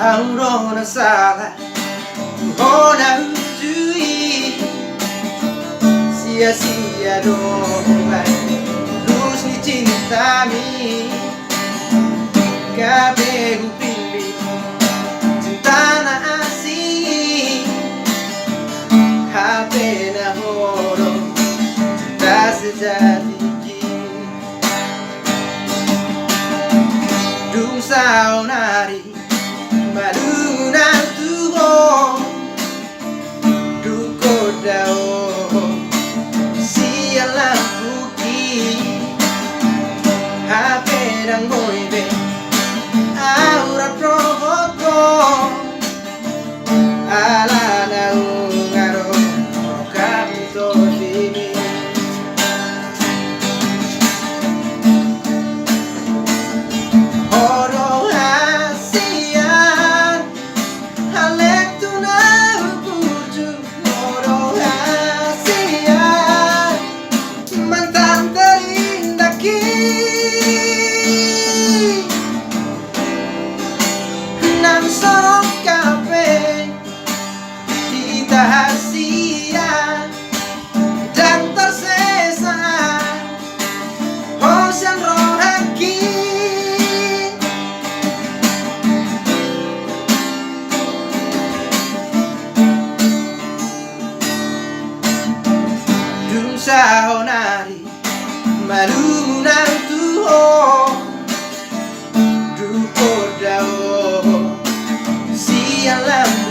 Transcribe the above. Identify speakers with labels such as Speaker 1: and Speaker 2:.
Speaker 1: Aurora salah Hona ujui Sia-sia doang Luz ni cinta mi Kabeh pilih Cinta na asing Hape na horo Cinta sejati Dung sao nari Maduna tuho Duko dao Sialang buki Hape dang moibe Aura provoco Ala na ungaro Kapito dini Oro hasian Halek tu na puju Oro hasian Mantan terindaki Nang sorong kape Kita hasian Dan tersesa Hosan rohaki Dung sao nari Malunang tuho Duko dao Siang lampu